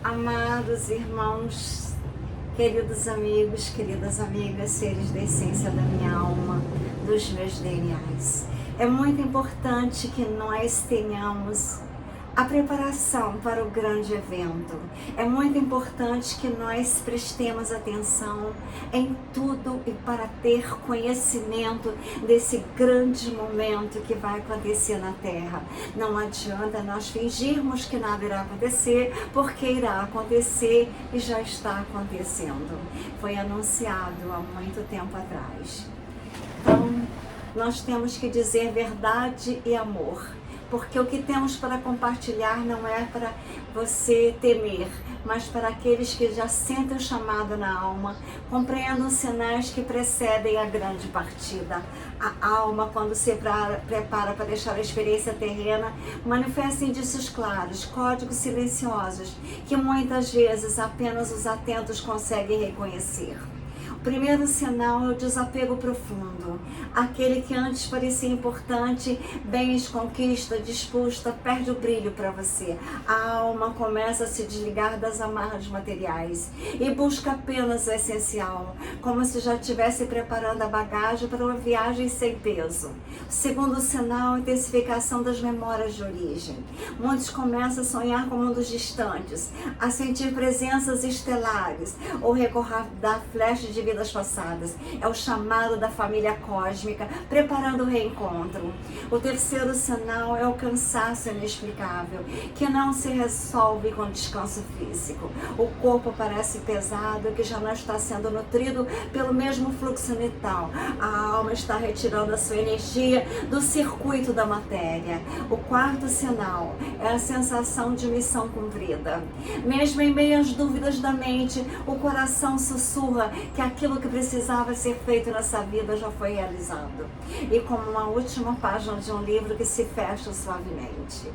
Amados irmãos, queridos amigos, queridas amigas, seres da essência da minha alma, dos meus DNAs, é muito importante que nós tenhamos a preparação para o grande evento. É muito importante que nós prestemos atenção em tudo e para ter conhecimento desse grande momento que vai acontecer na Terra. Não adianta nós fingirmos que nada irá acontecer, porque irá acontecer e já está acontecendo. Foi anunciado há muito tempo atrás. Então, nós temos que dizer verdade e amor. Porque o que temos para compartilhar não é para você temer, mas para aqueles que já sentem o chamado na alma, compreendam os sinais que precedem a grande partida. A alma, quando se prepara para deixar a experiência terrena, manifesta indícios claros, códigos silenciosos, que muitas vezes apenas os atentos conseguem reconhecer. O primeiro sinal é o desapego profundo. Aquele que antes parecia importante, bens, conquista, disputa, perde o brilho para você. A alma começa a se desligar das amarras materiais e busca apenas o essencial, como se já estivesse preparando a bagagem para uma viagem sem peso. O segundo sinal é a intensificação das memórias de origem. Muitos começam a sonhar com mundos distantes, a sentir presenças estelares ou recordar flashes de vidas passadas. É o chamado da família cósmica, preparando o reencontro. O terceiro sinal é o cansaço inexplicável, que não se resolve com descanso físico. O corpo parece pesado, que já não está sendo nutrido pelo mesmo fluxo vital. A alma está retirando a sua energia do circuito da matéria. O quarto sinal é a sensação de missão cumprida. Mesmo em meio às dúvidas da mente, o coração sussurra que aquilo que precisava ser feito nessa vida já foi realizado. E como uma última página de um livro que se fecha suavemente.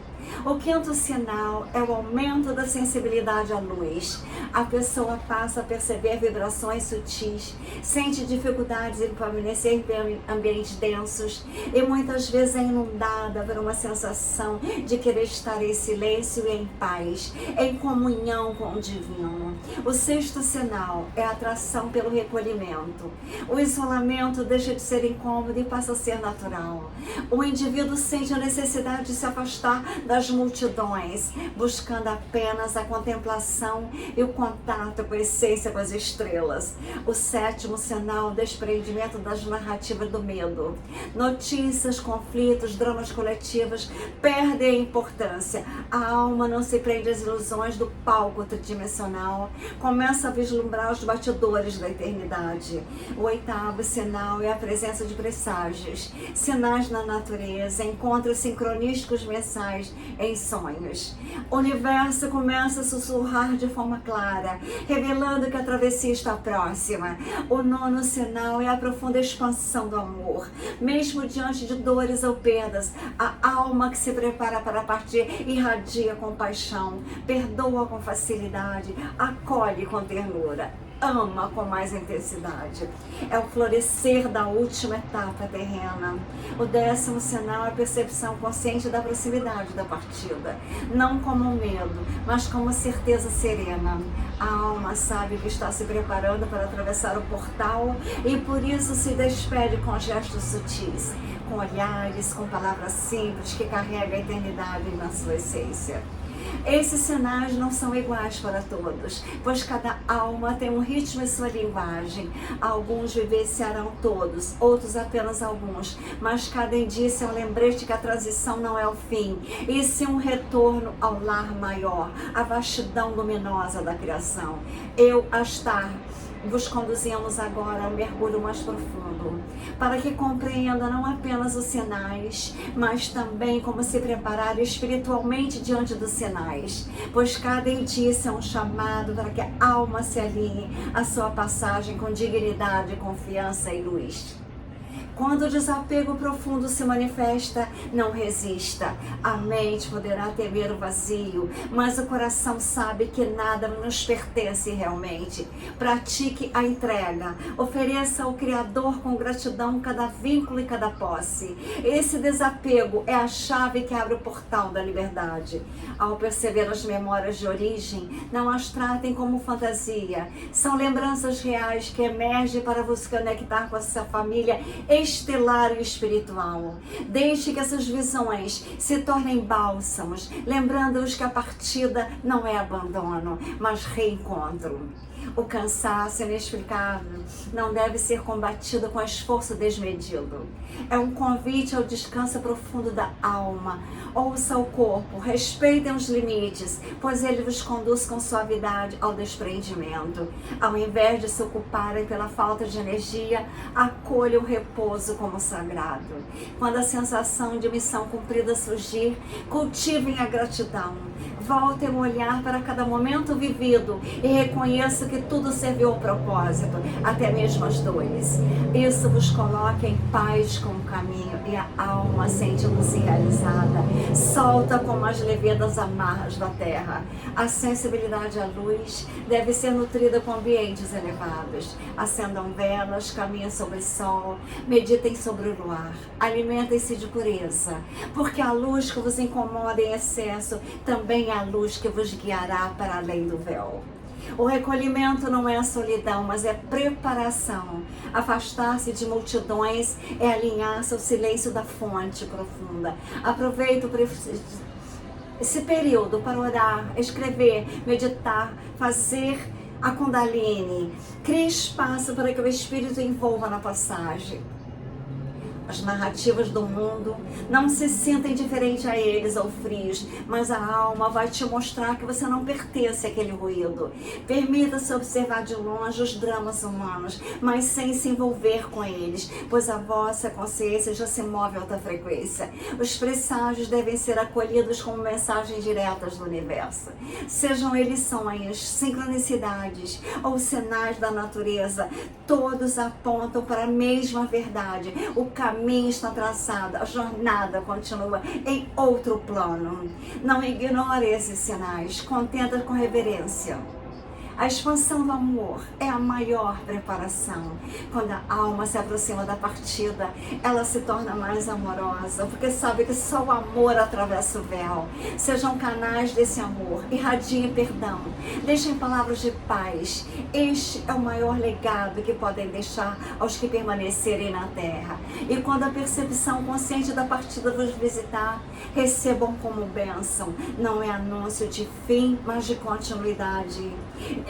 O quinto sinal é o aumento da sensibilidade à luz. A pessoa passa a perceber vibrações sutis, sente dificuldades em permanecer em ambientes densos e muitas vezes é inundada por uma sensação de querer estar em silêncio e em paz, em comunhão com o divino. O sexto sinal é a atração pelo recolhimento. O isolamento deixa de ser incômodo e passa a ser natural. O indivíduo sente a necessidade de se afastar das multidões, buscando apenas a contemplação e o contato com a essência, com as estrelas. O sétimo sinal é o desprendimento das narrativas do medo. Notícias, conflitos, dramas coletivos perdem a importância. A alma não se prende às ilusões do palco tridimensional, começa a vislumbrar os batidores da eternidade. O oitavo sinal é a presença de presságios, sinais na natureza, encontros sincronísticos mensais em sonhos. O universo começa a sussurrar de forma clara, revelando que a travessia está próxima. O nono sinal é a profunda expansão do amor. Mesmo diante de dores ou perdas, a alma que se prepara para partir irradia com paixão, perdoa com facilidade, acolhe com ternura, ama com mais intensidade. É o florescer da última etapa terrena. O décimo sinal é a percepção consciente da proximidade da partida, não como medo, mas como certeza serena. A alma sabe que está se preparando para atravessar o portal e por isso se despede com gestos sutis, com olhares, com palavras simples que carregam a eternidade na sua essência. Esses sinais não são iguais para todos, pois cada alma tem um ritmo e sua linguagem. Alguns vivenciarão todos, outros apenas alguns, mas cada indício é um lembrete que a transição não é o fim, e sim um retorno ao lar maior, à vastidão luminosa da criação. Eu, Astar, vos conduzimos agora a um mergulho mais profundo, para que compreenda não apenas os sinais, mas também como se preparar espiritualmente diante dos sinais, pois cada indício é um chamado para que a alma se alinhe à sua passagem com dignidade, confiança e luz. Quando o desapego profundo se manifesta, não resista. A mente poderá temer o vazio, mas o coração sabe que nada nos pertence realmente. Pratique a entrega. Ofereça ao Criador com gratidão cada vínculo e cada posse. Esse desapego é a chave que abre o portal da liberdade. Ao perceber as memórias de origem, não as tratem como fantasia. São lembranças reais que emergem para vos conectar com essa família estelar e espiritual. Deixe que essas visões se tornem bálsamos, lembrando-os que a partida não é abandono, mas reencontro. O cansaço inexplicável não deve ser combatido com esforço desmedido. É um convite ao descanso profundo da alma. Ouça o corpo, respeitem os limites, pois ele vos conduz com suavidade ao desprendimento. Ao invés de se ocuparem pela falta de energia, acolha o repouso como sagrado. Quando a sensação de missão cumprida surgir, cultivem a gratidão. Voltem o olhar para cada momento vivido e reconheça que tudo serviu ao propósito, até mesmo as dores. Isso vos coloca em paz com o caminho e a alma sente-se realizada. Solta como as levedas amarras da terra. A sensibilidade à luz deve ser nutrida com ambientes elevados. Acendam velas, caminhem sobre o sol, meditem sobre o luar. Alimentem-se de pureza, porque a luz que vos incomoda em excesso também é a luz que vos guiará para além do véu. O recolhimento não é a solidão, mas é preparação. Afastar-se de multidões é alinhar-se ao silêncio da fonte profunda. Aproveite esse período para orar, escrever, meditar, fazer a Kundalini. Crie espaço para que o Espírito envolva na passagem. As narrativas do mundo não se sentem diferentes a eles ou frios, mas a alma vai te mostrar que você não pertence àquele ruído. Permita-se observar de longe os dramas humanos, mas sem se envolver com eles, pois a vossa consciência já se move a alta frequência. Os presságios devem ser acolhidos como mensagens diretas do universo. Sejam eles sonhos, sincronicidades ou sinais da natureza, todos apontam para a mesma verdade. O caminho está traçado, a jornada continua em outro plano. Não ignore esses sinais, contenta com reverência. A expansão do amor é a maior preparação. Quando a alma se aproxima da partida, ela se torna mais amorosa, porque sabe que só o amor atravessa o véu. Sejam canais desse amor, irradiem perdão, deixem palavras de paz. Este é o maior legado que podem deixar aos que permanecerem na terra. E quando a percepção consciente da partida vos visitar, recebam como bênção. Não é anúncio de fim, mas de continuidade.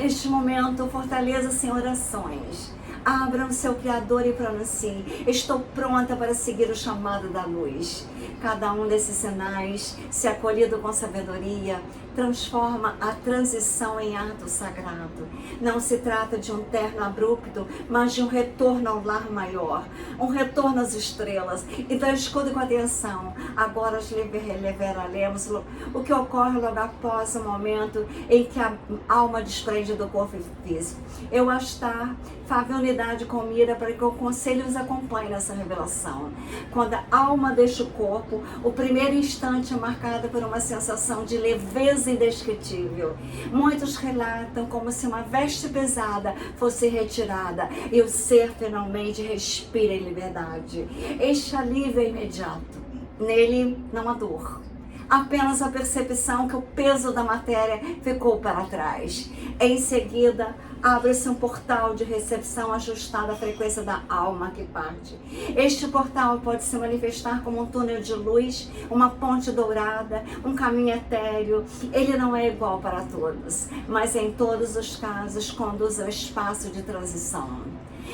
Neste momento, fortaleça-se em orações. Abra o seu Criador e pronuncie: estou pronta para seguir o chamado da luz. Cada um desses sinais, se acolhido com sabedoria, transforma a transição em ato sagrado. Não se trata de um terno abrupto, mas de um retorno ao lar maior, um retorno às estrelas. Então escute com atenção. Agora revelaremos o que ocorre logo após o momento em que a alma desprende do corpo físico. Eu Astar, fave unidade com Mira para que o conselho os acompanhe nessa revelação. Quando a alma deixa o corpo, o primeiro instante é marcado por uma sensação de leveza indescritível. Muitos relatam como se uma veste pesada fosse retirada e o ser finalmente respira em liberdade. Este alívio é imediato. Nele não há dor, apenas a percepção que o peso da matéria ficou para trás. Em seguida, abre-se um portal de recepção ajustado à frequência da alma que parte. Este portal pode se manifestar como um túnel de luz, uma ponte dourada, um caminho etéreo. Ele não é igual para todos, mas em todos os casos conduz ao espaço de transição.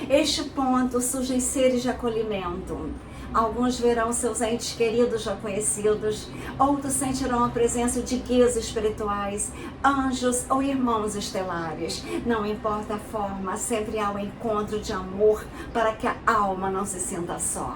Este ponto surgem seres de acolhimento. Alguns verão seus entes queridos já conhecidos, outros sentirão a presença de guias espirituais, anjos ou irmãos estelares. Não importa a forma, sempre há o encontro de amor para que a alma não se sinta só.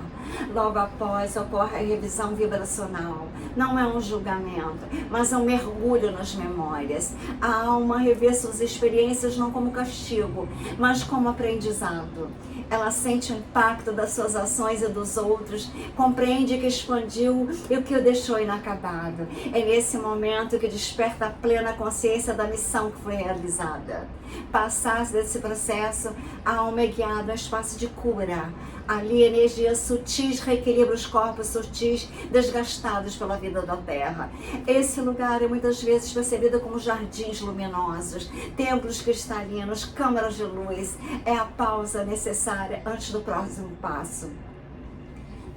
Logo após ocorre a revisão vibracional. Não é um julgamento, mas é um mergulho nas memórias. A alma revê suas experiências não como castigo, mas como aprendizado. Ela sente o impacto das suas ações e dos outros, compreende que expandiu e o que o deixou inacabado. É nesse momento que desperta a plena consciência da missão que foi realizada. Passar-se desse processo, a alma é guiada ao espaço de cura. Ali, energias sutis reequilibram os corpos sutis desgastados pela vida da Terra. Esse lugar é muitas vezes percebido como jardins luminosos, templos cristalinos, câmaras de luz. É a pausa necessária antes do próximo passo.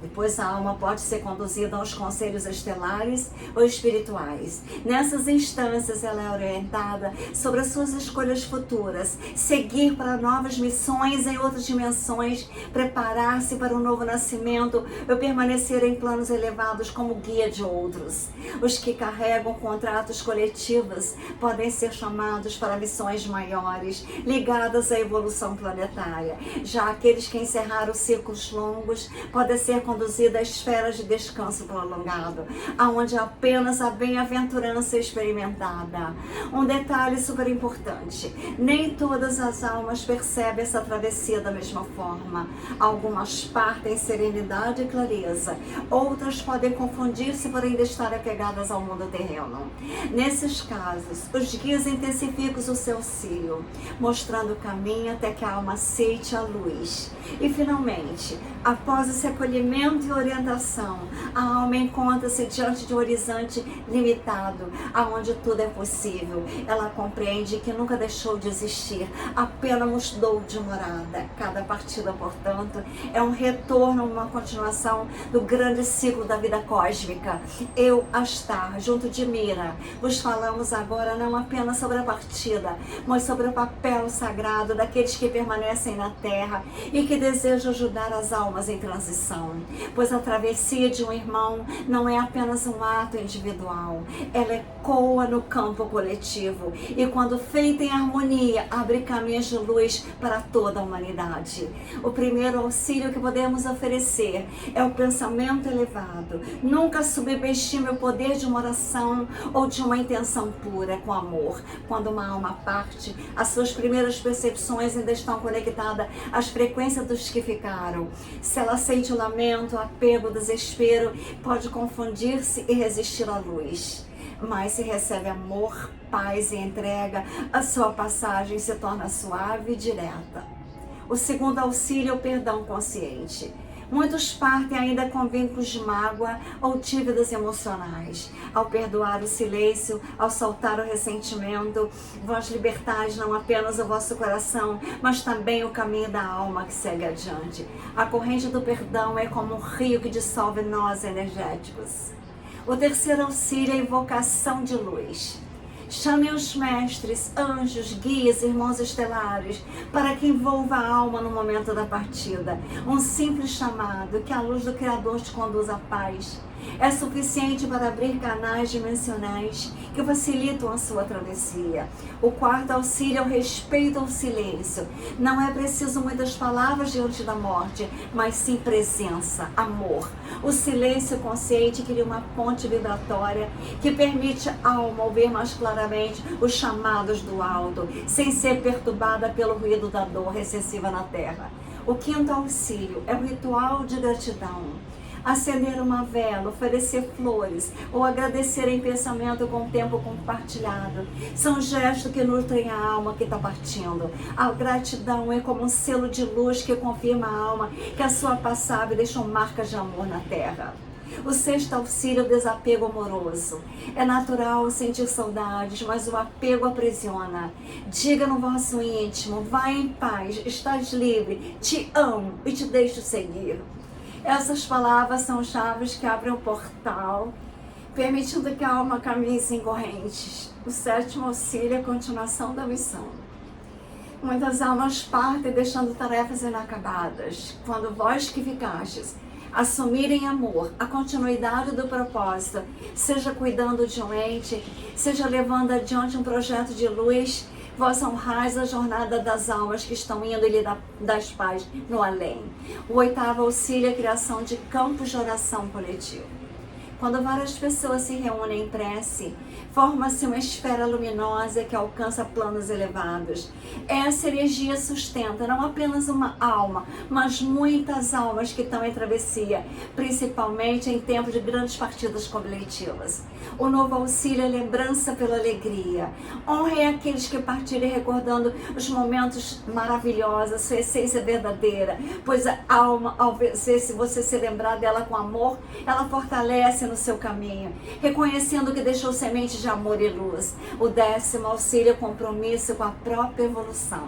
Depois a alma pode ser conduzida aos conselhos estelares ou espirituais. Nessas instâncias ela é orientada sobre as suas escolhas futuras, seguir para novas missões em outras dimensões, preparar-se para um novo nascimento ou permanecer em planos elevados como guia de outros. Os que carregam contratos coletivos podem ser chamados para missões maiores, ligadas à evolução planetária. Já aqueles que encerraram ciclos longos podem ser conduzida a esferas de descanso prolongado, aonde apenas a bem-aventurança é experimentada. Um detalhe super importante: nem todas as almas percebem essa travessia da mesma forma. Algumas partem em serenidade e clareza, outras podem confundir-se por ainda estar apegadas ao mundo terreno. Nesses casos, os guias intensificam o seu auxílio, mostrando o caminho até que a alma aceite a luz. E finalmente, após esse acolhimento e orientação, a alma encontra-se diante de um horizonte limitado, aonde tudo é possível. Ela compreende que nunca deixou de existir, apenas mudou de morada. Cada partida, portanto, é um retorno, uma continuação do grande ciclo da vida cósmica. Eu, Astar, junto de Mira, vos falamos agora não apenas sobre a partida, mas sobre o papel sagrado daqueles que permanecem na Terra e que desejam ajudar as almas em transição. Pois a travessia de um irmão não é apenas um ato individual, ela ecoa no campo coletivo e, quando feita em harmonia, abre caminhos de luz para toda a humanidade. O primeiro auxílio que podemos oferecer é o pensamento elevado. Nunca subestime o poder de uma oração ou de uma intenção pura com amor. Quando uma alma parte, as suas primeiras percepções ainda estão conectadas às frequências dos que ficaram. Se ela sente o lamento, o apego, o desespero, pode confundir-se e resistir à luz. Mas se recebe amor, paz e entrega, a sua passagem se torna suave e direta. O segundo auxílio é o perdão consciente. Muitos partem ainda com vínculos de mágoa ou dívidas emocionais. Ao perdoar o silêncio, ao soltar o ressentimento, vós libertais não apenas o vosso coração, mas também o caminho da alma que segue adiante. A corrente do perdão é como um rio que dissolve nós energéticos. O terceiro auxílio é a invocação de luz. Chame os mestres, anjos, guias, irmãos estelares, para que envolva a alma no momento da partida. Um simples chamado, que a luz do Criador te conduz à paz, é suficiente para abrir canais dimensionais que facilitam a sua travessia. O quarto auxílio é o respeito ao silêncio. Não é preciso muitas palavras diante da morte, mas sim presença, amor. O silêncio consciente cria uma ponte vibratória que permite a alma ouvir mais claramente os chamados do alto, sem ser perturbada pelo ruído da dor excessiva na terra. O quinto auxílio é o ritual de gratidão. Acender uma vela, oferecer flores ou agradecer em pensamento com o tempo compartilhado são gestos que nutrem a alma que está partindo. A gratidão é como um selo de luz que confirma a alma que a sua passagem deixou marcas de amor na terra. O sexto auxílio é o desapego amoroso. É natural sentir saudades, mas o apego aprisiona. Diga no vosso íntimo: vai em paz, estás livre, te amo e te deixo seguir. Essas palavras são chaves que abrem o portal, permitindo que a alma caminhe sem correntes. O sétimo auxílio é a continuação da missão. Muitas almas partem deixando tarefas inacabadas. Quando vós que ficastes, assumirem amor, a continuidade do propósito, seja cuidando de um ente, seja levando adiante um projeto de luz, vós honrais a jornada das almas que estão indo e lhe das paz no além. O oitavo auxílio é a criação de campos de oração coletivo. Quando várias pessoas se reúnem em prece, forma-se uma esfera luminosa que alcança planos elevados. Essa energia sustenta não apenas uma alma, mas muitas almas que estão em travessia, principalmente em tempos de grandes partidas coletivas. O novo auxílio é lembrança pela alegria. Honrem aqueles que partirem recordando os momentos maravilhosos, sua essência verdadeira, pois a alma, ao se você se lembrar dela com amor, ela fortalece no seu caminho, reconhecendo que deixou semente de amor e luz. O 10º auxílio é compromisso com a própria evolução.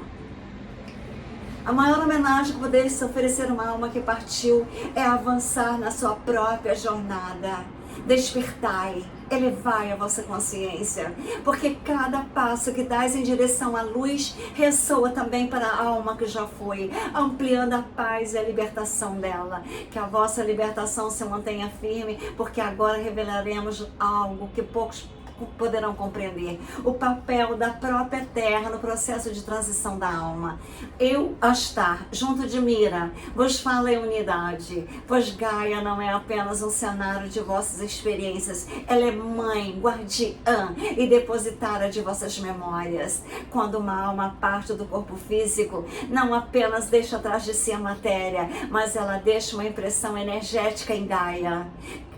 A maior homenagem que poderia oferecer uma alma que partiu é avançar na sua própria jornada. Despertai, elevai a vossa consciência, porque cada passo que dás em direção à luz ressoa também para a alma que já foi, ampliando a paz e a libertação dela. Que a vossa libertação se mantenha firme, porque agora revelaremos algo que poucos poderão compreender: o papel da própria terra no processo de transição da alma. Eu, Astar, junto de Mira, vos falo em unidade, pois Gaia não é apenas um cenário de vossas experiências, ela é mãe, guardiã e depositária de vossas memórias. Quando uma alma parte do corpo físico, não apenas deixa atrás de si a matéria, mas ela deixa uma impressão energética em Gaia.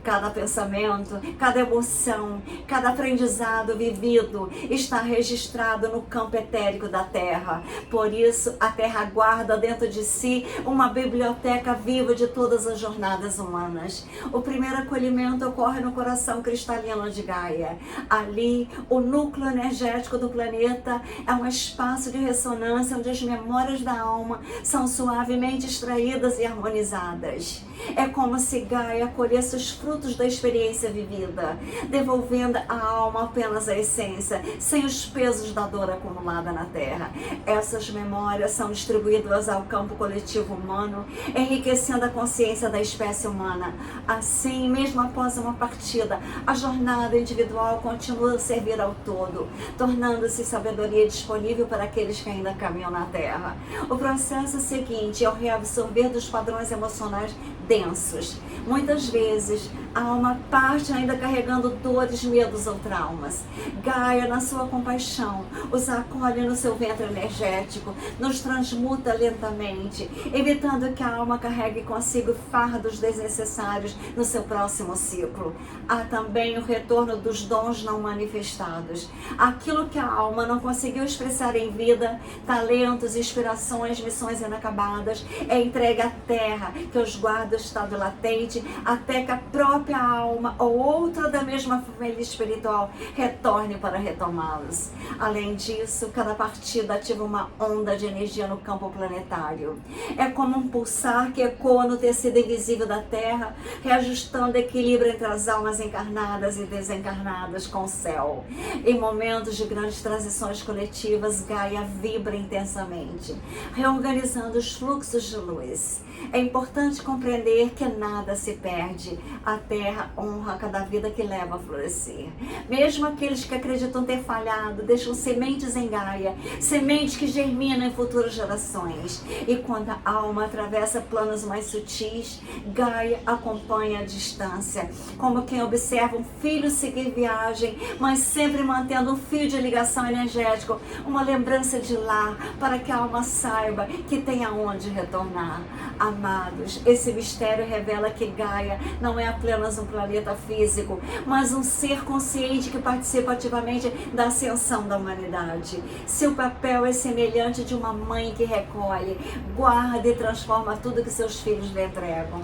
Cada pensamento, cada emoção, cada aprendizado vivido está registrado no campo etérico da Terra. Por isso, a Terra guarda dentro de si uma biblioteca viva de todas as jornadas humanas. O primeiro acolhimento ocorre no coração cristalino de Gaia. Ali, o núcleo energético do planeta é um espaço de ressonância onde as memórias da alma são suavemente extraídas e harmonizadas. É como se Gaia acolhesse os frutos da experiência vivida, devolvendo à alma apenas a essência, sem os pesos da dor acumulada na Terra. Essas memórias são distribuídas ao campo coletivo humano, enriquecendo a consciência da espécie humana. Assim, mesmo após uma partida, a jornada individual continua a servir ao todo, tornando-se sabedoria disponível para aqueles que ainda caminham na Terra. O processo seguinte é o reabsorver dos padrões emocionais densos. Muitas vezes, a alma parte ainda carregando dores, medos ou traumas. Gaia, na sua compaixão, os acolhe no seu ventre energético, nos transmuta lentamente, evitando que a alma carregue consigo fardos desnecessários no seu próximo ciclo. Há também o retorno dos dons não manifestados. Aquilo que a alma não conseguiu expressar em vida, talentos, inspirações, missões inacabadas, é entregue à Terra, que os guarda do estado latente, até que a própria alma ou outra da mesma família espiritual retorne para retomá-los. Além disso, cada partida ativa uma onda de energia no campo planetário. É como um pulsar que ecoa no tecido invisível da Terra, reajustando o equilíbrio entre as almas encarnadas e desencarnadas com o céu. Em momentos de grandes transições coletivas, Gaia vibra intensamente, reorganizando os fluxos de luz. É importante compreender que nada se perde. A Terra honra cada vida que leva a florescer. Mesmo aqueles que acreditam ter falhado, deixam sementes em Gaia, sementes que germinam em futuras gerações. E quando a alma atravessa planos mais sutis, Gaia acompanha a distância, como quem observa um filho seguir viagem, mas sempre mantendo um fio de ligação energético, uma lembrança de lá, para que a alma saiba que tem aonde retornar. Amados, esse mistério revela que Gaia não é apenas um planeta físico, mas um ser consciente que participa ativamente da ascensão da humanidade. Seu papel é semelhante de uma mãe que recolhe, guarda e transforma tudo que seus filhos lhe entregam,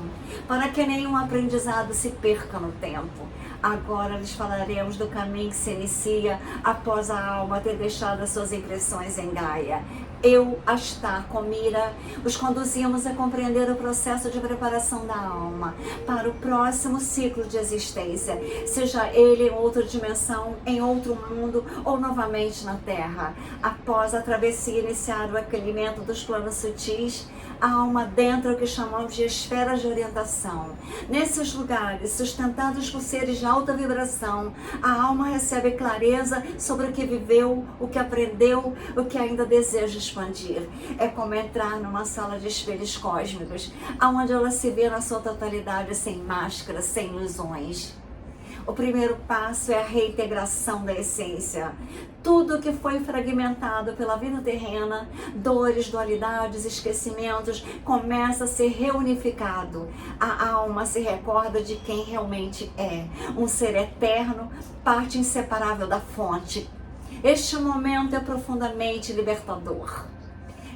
para que nenhum aprendizado se perca no tempo. Agora lhes falaremos do caminho que se inicia após a alma ter deixado as suas impressões em Gaia. Eu, Astar, com Mira, os conduzimos a compreender o processo de preparação da alma para o próximo ciclo de existência, seja ele em outra dimensão, em outro mundo ou novamente na Terra. Após a travessia iniciar o acolhimento dos planos sutis, a alma adentra o que chamamos de esferas de orientação. Nesses lugares, sustentados por seres de alta vibração, a alma recebe clareza sobre o que viveu, o que aprendeu, o que ainda deseja expandir. É como entrar numa sala de espelhos cósmicos, onde ela se vê na sua totalidade, sem máscaras, sem ilusões. O primeiro passo é a reintegração da essência. Tudo que foi fragmentado pela vida terrena, dores, dualidades, esquecimentos, começa a ser reunificado. A alma se recorda de quem realmente é, um ser eterno, parte inseparável da fonte. Este momento é profundamente libertador.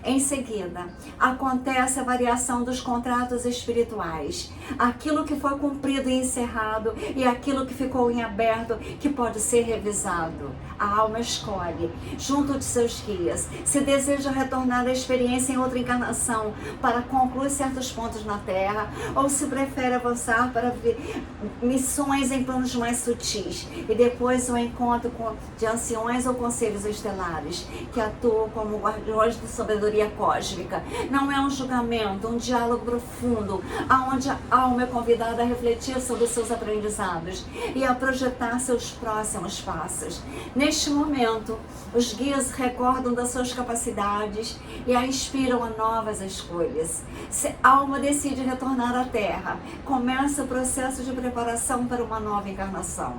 Em seguida, acontece a variação dos contratos espirituais. Aquilo que foi cumprido e encerrado e aquilo que ficou em aberto, que pode ser revisado. A alma escolhe, junto de seus guias, se deseja retornar à experiência em outra encarnação para concluir certos pontos na Terra, ou se prefere avançar para missões em planos mais sutis e depois o encontro de anciões ou conselhos estelares que atuam como guardiões de sabedoria cósmica. Não é um julgamento, um diálogo profundo, onde a alma é convidada a refletir sobre os seus aprendizados e a projetar seus próximos passos. Neste momento, os guias recordam das suas capacidades e a inspiram a novas escolhas. Se a alma decide retornar à Terra, começa o processo de preparação para uma nova encarnação.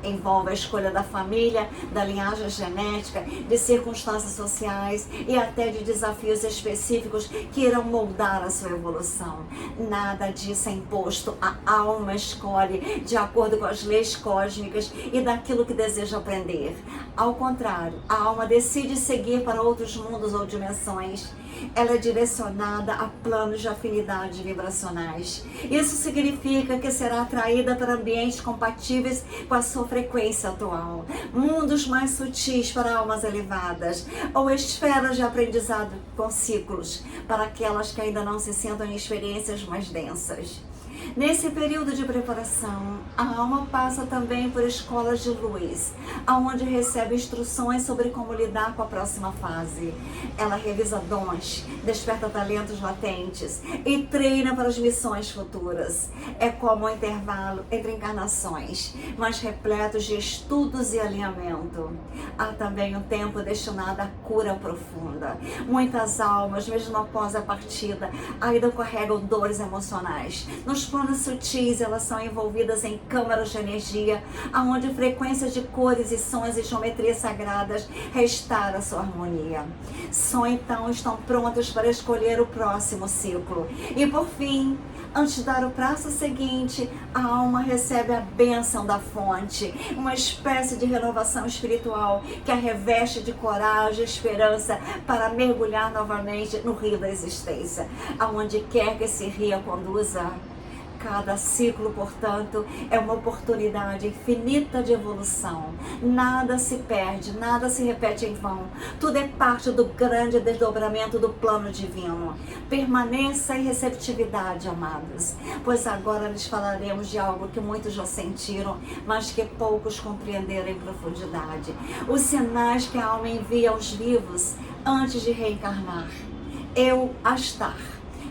Envolve a escolha da família, da linhagem genética, de circunstâncias sociais e até de desafios específicos que irão moldar a sua evolução. Nada disso é imposto, a alma escolhe de acordo com as leis cósmicas e daquilo que deseja aprender. Ao contrário, a alma decide seguir para outros mundos ou dimensões. Ela é direcionada a planos de afinidade vibracionais. Isso significa que será atraída para ambientes compatíveis com a sua frequência atual, mundos mais sutis para almas elevadas, ou esferas de aprendizado com ciclos, para aquelas que ainda não se sentam em experiências mais densas. Nesse período de preparação, a alma passa também por escolas de luz, onde recebe instruções sobre como lidar com a próxima fase. Ela revisa dons, desperta talentos latentes e treina para as missões futuras. É como um intervalo entre encarnações, mas repletos de estudos e alinhamento. Há também um tempo destinado à cura profunda. Muitas almas, mesmo após a partida, ainda carregam dores emocionais. Nos planos sutis, elas são envolvidas em câmaras de energia, onde frequências de cores e sons e geometrias sagradas restauram a sua harmonia. Só então estão prontas para escolher o próximo ciclo. E por fim, antes de dar o passo seguinte, a alma recebe a bênção da fonte, uma espécie de renovação espiritual que a reveste de coragem e esperança para mergulhar novamente no rio da existência, aonde quer que esse rio a conduza. Cada ciclo, portanto, é uma oportunidade infinita de evolução. Nada se perde, nada se repete em vão. Tudo é parte do grande desdobramento do plano divino. Permaneça em receptividade, amados, pois agora lhes falaremos de algo que muitos já sentiram, mas que poucos compreenderam em profundidade. Os sinais que a alma envia aos vivos antes de reencarnar. Eu, Astar,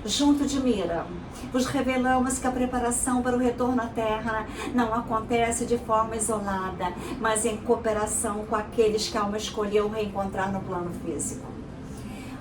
junto de Mira, vos revelamos que a preparação para o retorno à Terra não acontece de forma isolada, mas em cooperação com aqueles que a alma escolheu reencontrar no plano físico.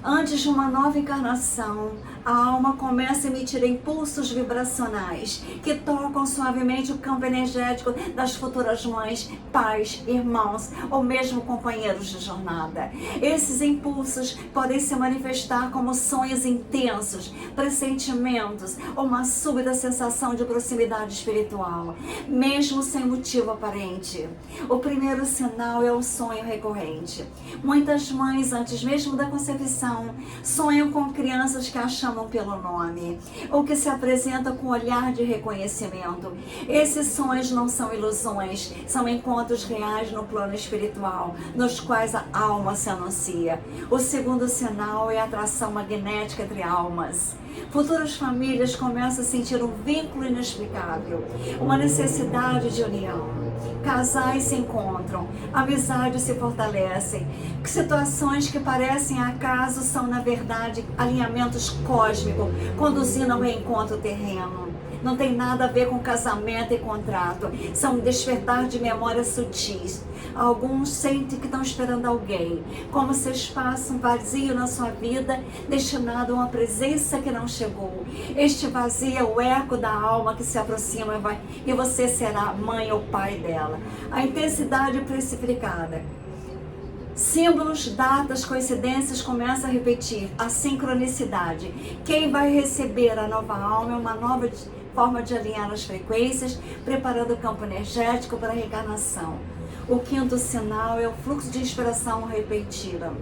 Antes de uma nova encarnação, a alma começa a emitir impulsos vibracionais que tocam suavemente o campo energético das futuras mães, pais, irmãos ou mesmo companheiros de jornada. Esses impulsos podem se manifestar como sonhos intensos, pressentimentos ou uma súbita sensação de proximidade espiritual, mesmo sem motivo aparente. O primeiro sinal é o sonho recorrente. Muitas mães, antes mesmo da concepção, sonham com crianças que as chamam chamam pelo nome, ou que se apresentam com olhar de reconhecimento. Esses sonhos não são ilusões, são encontros reais no plano espiritual, nos quais a alma se anuncia. O segundo sinal é a atração magnética entre almas. Futuras famílias começam a sentir um vínculo inexplicável, uma necessidade de união. Casais se encontram, amizades se fortalecem. Situações que parecem acaso são, na verdade, alinhamentos cósmicos conduzindo ao reencontro terreno. Não tem nada a ver com casamento e contrato. São um despertar de memórias sutis. Alguns sentem que estão esperando alguém, como se espaço um vazio na sua vida, destinado a uma presença que não chegou. Este vazio é o eco da alma que se aproxima e você será mãe ou pai dela. A intensidade precipitada. Símbolos, datas, coincidências começam a repetir. A sincronicidade. Quem vai receber a nova alma é uma nova forma de alinhar as frequências, preparando o campo energético para a reencarnação. O quinto sinal é o fluxo de inspiração repentino.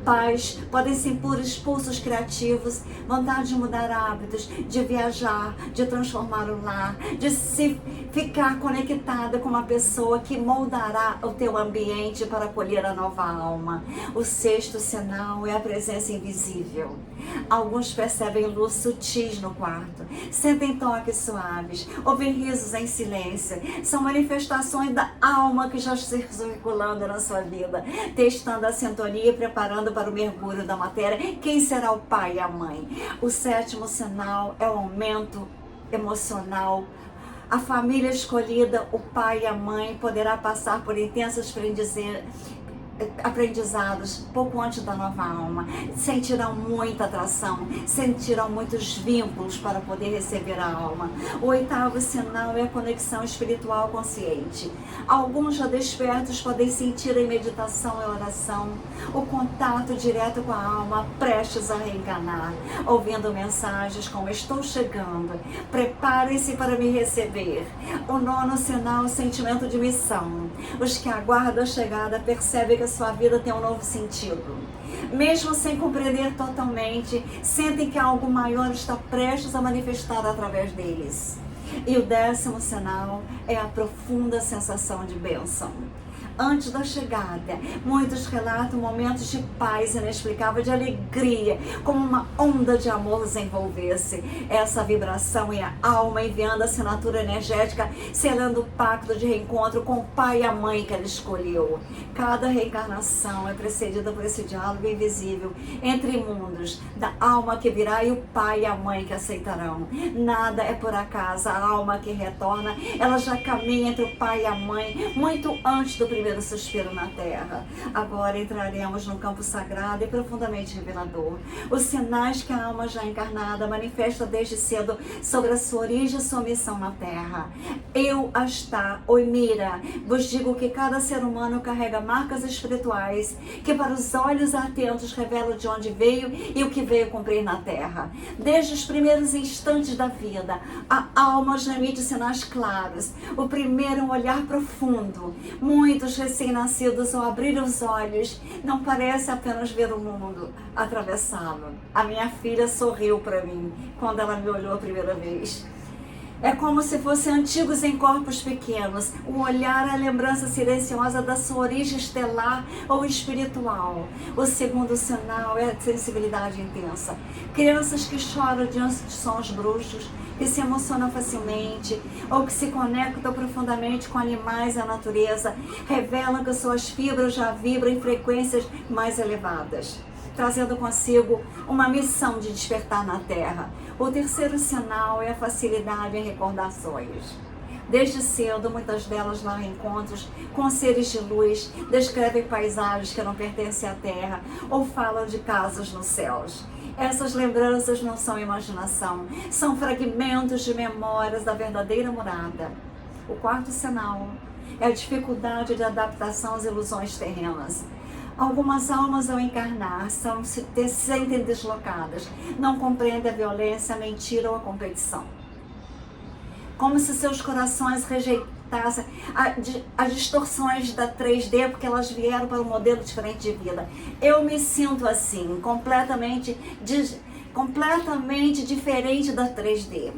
Paz, podem ser puros pulsos criativos, vontade de mudar hábitos, de viajar, de transformar o lar, de se ficar conectada com uma pessoa que moldará o teu ambiente para acolher a nova alma. O sexto sinal é a presença invisível. Alguns percebem luz sutis no quarto, sentem toques suaves, ouvem risos em silêncio. São manifestações da alma que já está circulando na sua vida, testando a sintonia e preparando para o mergulho da matéria. Quem será o pai e a mãe? O sétimo sinal é o aumento emocional. A família escolhida, o pai e a mãe, poderá passar por intensos aprendizados pouco antes da nova alma. Sentirão muita atração, sentirão muitos vínculos para poder receber a alma. O oitavo sinal é a conexão espiritual consciente. Alguns já despertos podem sentir em meditação e oração o contato direto com a alma prestes a reencarnar, ouvindo mensagens como: estou chegando, preparem-se para me receber. O nono sinal é o sentimento de missão. Os que aguardam a chegada percebem que a sua vida tem um novo sentido. Mesmo sem compreender totalmente, sentem que algo maior está prestes a manifestar através deles. E o décimo sinal é a profunda sensação de bênção. Antes da chegada, muitos relatam momentos de paz inexplicável, de alegria, como uma onda de amor desenvolver-se. Essa vibração é a alma enviando a assinatura energética, selando o pacto de reencontro com o pai e a mãe que ela escolheu. Cada reencarnação é precedida por esse diálogo invisível entre mundos, da alma que virá e o pai e a mãe que aceitarão. Nada é por acaso. A alma que retorna, ela já caminha entre o pai e a mãe muito antes do primeiro suspiro na terra. Agora entraremos num campo sagrado e profundamente revelador. Os sinais que a alma já encarnada manifesta desde cedo sobre a sua origem e sua missão na terra. Eu, Astá, Oimira, vos digo que cada ser humano carrega marcas espirituais que para os olhos atentos revelam de onde veio e o que veio cumprir na terra. Desde os primeiros instantes da vida, a alma já emite sinais claros. O primeiro é um olhar profundo. Muitos recém-nascidos, ao abrir os olhos, não parece apenas ver o mundo, atravessá-lo. A minha filha sorriu para mim quando ela me olhou a primeira vez. É como se fossem antigos em corpos pequenos. O olhar é a lembrança silenciosa da sua origem estelar ou espiritual. O segundo sinal é a sensibilidade intensa. Crianças que choram diante de sons bruxos, que se emocionam facilmente ou que se conectam profundamente com animais e a natureza, revelam que suas fibras já vibram em frequências mais elevadas, trazendo consigo uma missão de despertar na Terra. O terceiro sinal é a facilidade em recordações. Desde cedo, muitas delas narram encontros com seres de luz, descrevem paisagens que não pertencem à Terra ou falam de casas nos céus. Essas lembranças não são imaginação, são fragmentos de memórias da verdadeira morada. O quarto sinal é a dificuldade de adaptação às ilusões terrenas. Algumas almas, ao encarnar, se sentem deslocadas, não compreendem a violência, a mentira ou a competição. Como se seus corações rejeitassem as distorções da 3D, porque elas vieram para um modelo diferente de vida. Eu me sinto assim, completamente completamente diferente da 3D.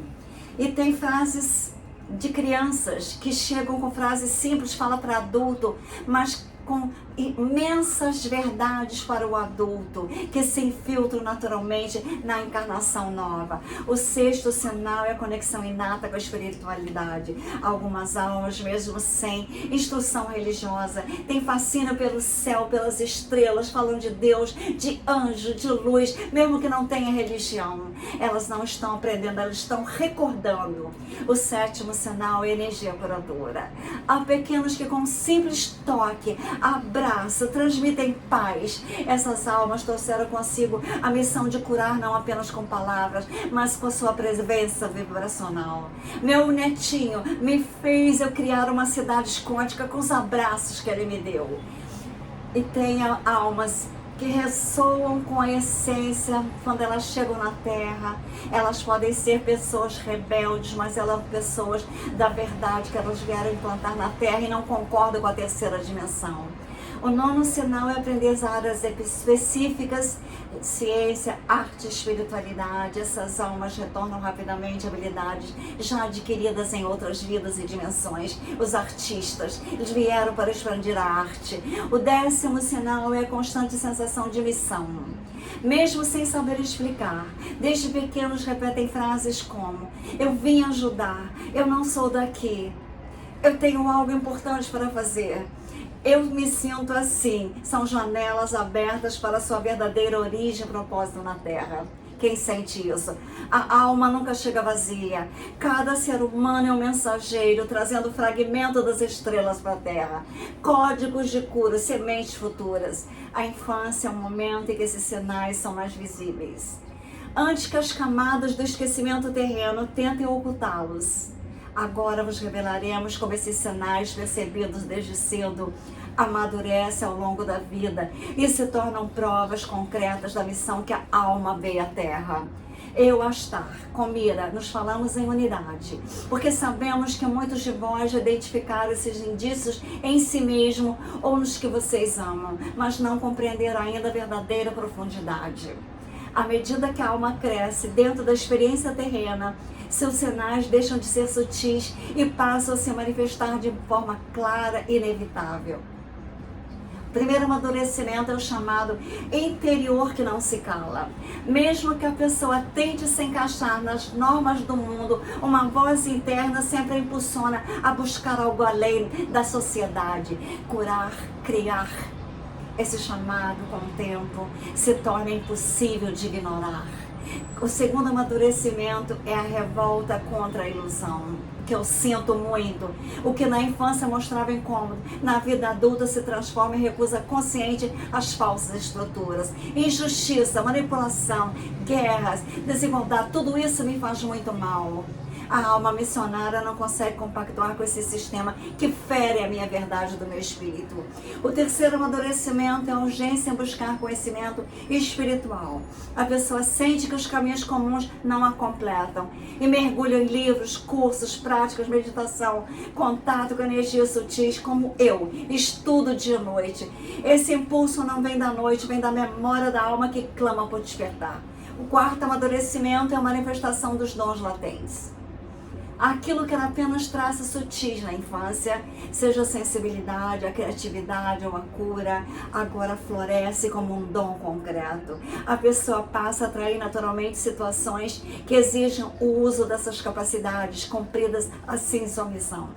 E tem frases de crianças que chegam com frases simples, fala para adulto, mas com imensas verdades para o adulto, que se infiltram naturalmente na encarnação nova. O sexto sinal é a conexão inata com a espiritualidade. Algumas almas, mesmo sem instrução religiosa, têm fascínio pelo céu, pelas estrelas, falam de Deus, de anjo, de luz, mesmo que não tenha religião. Elas não estão aprendendo, elas estão recordando. O sétimo sinal é a energia curadora. Há pequenos que com um simples toque, abraço, transmitem paz. Essas almas trouxeram consigo a missão de curar não apenas com palavras, mas com a sua presença vibracional. Meu netinho me fez eu criar uma cidade quântica com os abraços que ele me deu. E tem almas que ressoam com a essência quando elas chegam na Terra. Elas podem ser pessoas rebeldes, mas elas são pessoas da verdade que elas vieram implantar na Terra e não concordam com a terceira dimensão. O nono sinal é aprender as áreas específicas, ciência, arte e espiritualidade. Essas almas retornam rapidamente habilidades já adquiridas em outras vidas e dimensões. Os artistas, eles vieram para expandir a arte. O décimo sinal é a constante sensação de missão. Mesmo sem saber explicar, desde pequenos repetem frases como: eu vim ajudar, eu não sou daqui, eu tenho algo importante para fazer. Eu me sinto assim. São janelas abertas para a sua verdadeira origem e propósito na Terra. Quem sente isso? A alma nunca chega vazia. Cada ser humano é um mensageiro, trazendo fragmento das estrelas para a Terra. Códigos de cura, sementes futuras. A infância é um momento em que esses sinais são mais visíveis. Antes que as camadas do esquecimento terreno tentem ocultá-los, agora vos revelaremos como esses sinais percebidos desde cedo amadurecem ao longo da vida e se tornam provas concretas da missão que a alma veio à Terra. Eu, Astar, com Mira, nos falamos em unidade, porque sabemos que muitos de vós já identificaram esses indícios em si mesmo ou nos que vocês amam, mas não compreenderam ainda a verdadeira profundidade. À medida que a alma cresce dentro da experiência terrena, seus sinais deixam de ser sutis e passam a se manifestar de forma clara e inevitável. O primeiro amadurecimento é o chamado interior que não se cala. Mesmo que a pessoa tente se encaixar nas normas do mundo, uma voz interna sempre a impulsiona a buscar algo além da sociedade, curar, criar. Esse chamado, com o tempo, se torna impossível de ignorar. O segundo amadurecimento é a revolta contra a ilusão, que eu sinto muito. O que na infância mostrava incômodo, na vida adulta se transforma em recusa consciente às falsas estruturas. Injustiça, manipulação, guerras, desigualdade, tudo isso me faz muito mal. A alma missionária não consegue compactuar com esse sistema que fere a minha verdade do meu espírito. O terceiro amadurecimento é a urgência em buscar conhecimento espiritual. A pessoa sente que os caminhos comuns não a completam e mergulha em livros, cursos, práticas, meditação, contato com energias sutis, como eu, estudo dia e noite. Esse impulso não vem da noite, vem da memória da alma que clama por despertar. O quarto amadurecimento é a manifestação dos dons latentes. Aquilo que era apenas traços sutis na infância, seja a sensibilidade, a criatividade ou a cura, agora floresce como um dom concreto. A pessoa passa a atrair naturalmente situações que exigem o uso dessas capacidades, cumpridas assim em sua missão.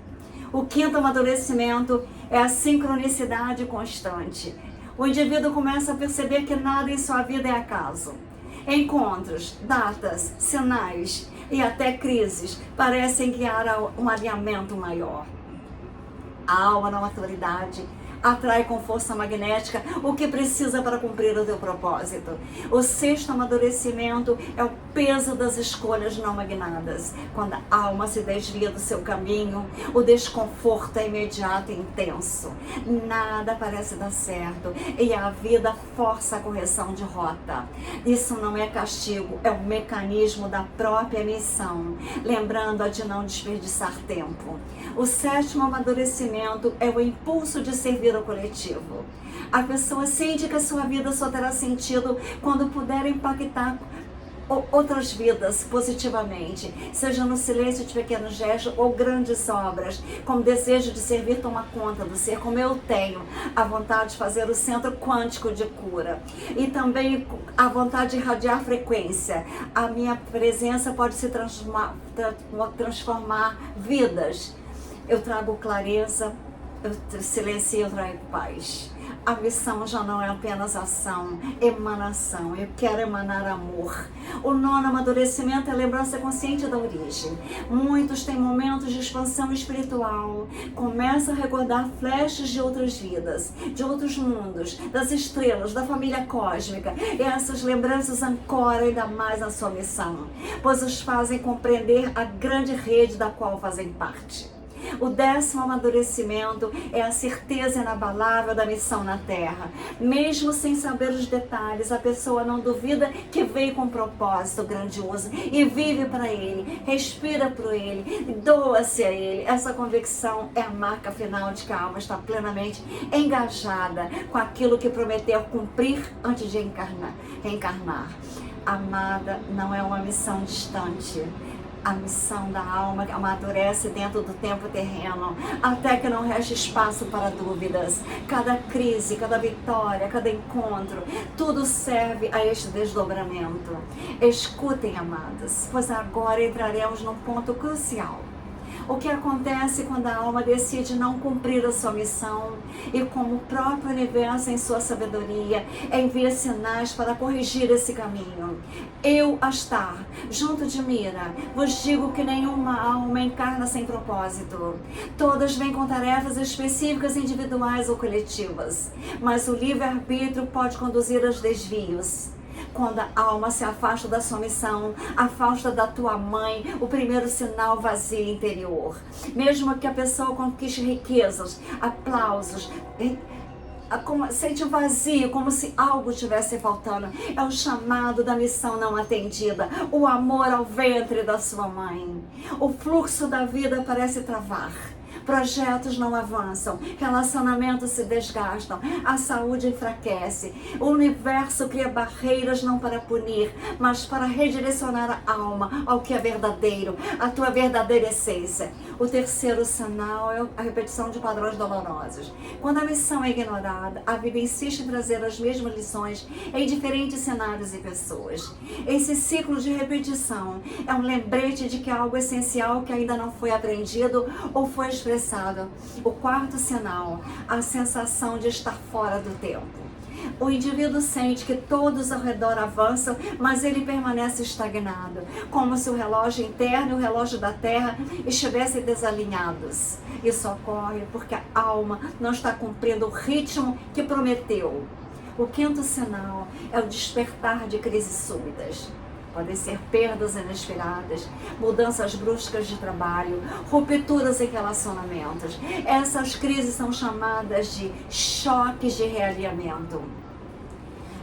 O quinto amadurecimento é a sincronicidade constante. O indivíduo começa a perceber que nada em sua vida é acaso. Encontros, datas, sinais e até crises parecem guiar a um alinhamento maior. A alma na maturidade atrai com força magnética o que precisa para cumprir o teu propósito. O sexto amadurecimento é o peso das escolhas não magnadas. Quando a alma se desvia do seu caminho, o desconforto é imediato e intenso. Nada parece dar certo e a vida força a correção de rota. Isso não é castigo, é um mecanismo da própria missão, lembrando-a de não desperdiçar tempo. O sétimo amadurecimento é o impulso de servir ao coletivo. A pessoa sente que a sua vida só terá sentido quando puder impactar outras vidas positivamente, seja no silêncio de pequenos gestos ou grandes obras, como desejo de servir toma conta do ser, como eu tenho a vontade de fazer o centro quântico de cura e também a vontade de irradiar frequência. A minha presença pode se transformar vidas. Eu trago clareza, eu silencio, eu trago paz. A missão já não é apenas ação, emanação. Eu quero emanar amor. O nono amadurecimento é a lembrança consciente da origem. Muitos têm momentos de expansão espiritual. Começam a recordar flashes de outras vidas, de outros mundos, das estrelas, da família cósmica. E essas lembranças ancoram ainda mais a sua missão, pois os fazem compreender a grande rede da qual fazem parte. O 10º amadurecimento é a certeza inabalável da missão na Terra. Mesmo sem saber os detalhes, a pessoa não duvida que veio com um propósito grandioso e vive para ele, respira por ele, doa-se a ele. Essa convicção é a marca final de que a alma está plenamente engajada com aquilo que prometeu cumprir antes de reencarnar. Amada, não é uma missão distante. A missão da alma amadurece dentro do tempo terreno, até que não reste espaço para dúvidas. Cada crise, cada vitória, cada encontro, tudo serve a este desdobramento. Escutem, amadas, pois agora entraremos num ponto crucial. O que acontece quando a alma decide não cumprir a sua missão e como o próprio universo, em sua sabedoria, envia sinais para corrigir esse caminho. Eu, Astar, junto de Mira, vos digo que nenhuma alma encarna sem propósito. Todas vêm com tarefas específicas, individuais ou coletivas, mas o livre-arbítrio pode conduzir aos desvios. Quando a alma se afasta da sua missão, afasta da tua mãe, o primeiro sinal vazio interior. Mesmo que a pessoa conquiste riquezas, aplausos, sente vazio, como se algo estivesse faltando. É o chamado da missão não atendida, o amor ao ventre da sua mãe. O fluxo da vida parece travar. Projetos não avançam, relacionamentos se desgastam, a saúde enfraquece. O universo cria barreiras não para punir, mas para redirecionar a alma ao que é verdadeiro, a tua verdadeira essência. O 3º sinal é a repetição de padrões dolorosos. Quando a missão é ignorada, a vida insiste em trazer as mesmas lições em diferentes cenários e pessoas. Esse ciclo de repetição é um lembrete de que algo essencial que ainda não foi aprendido ou foi expressado. O 4º sinal, a sensação de estar fora do tempo. O indivíduo sente que todos ao redor avançam, mas ele permanece estagnado, como se o relógio interno e o relógio da Terra estivessem desalinhados. Isso ocorre porque a alma não está cumprindo o ritmo que prometeu. O 5º sinal é o despertar de crises súbitas. Podem ser perdas inesperadas, mudanças bruscas de trabalho, rupturas em relacionamentos. Essas crises são chamadas de choques de realinhamento.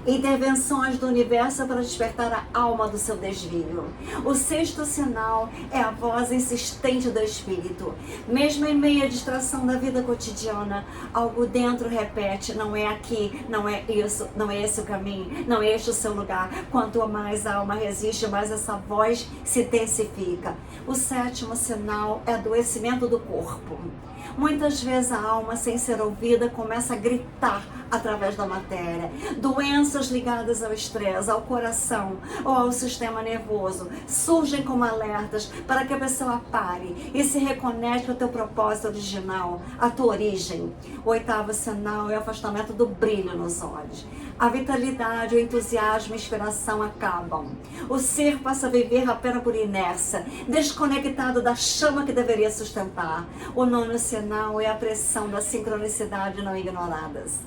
Intervenções do universo para despertar a alma do seu desvio. O 6º sinal é a voz insistente do espírito. Mesmo em meio à distração da vida cotidiana, algo dentro repete: não é aqui, não é isso, não é esse o caminho, não é este o seu lugar. Quanto mais a alma resiste, mais essa voz se intensifica. O 7º sinal é adoecimento do corpo. Muitas vezes a alma, sem ser ouvida, começa a gritar através da matéria. Doenças ligadas ao estresse, ao coração ou ao sistema nervoso surgem como alertas para que a pessoa pare e se reconecte ao teu propósito original, à tua origem. O 8º sinal é o afastamento do brilho nos olhos. A vitalidade, o entusiasmo e a inspiração acabam. O ser passa a viver apenas por inércia, desconectado da chama que deveria sustentar. O 9º sinal é a pressão da sincronicidade não ignoradas.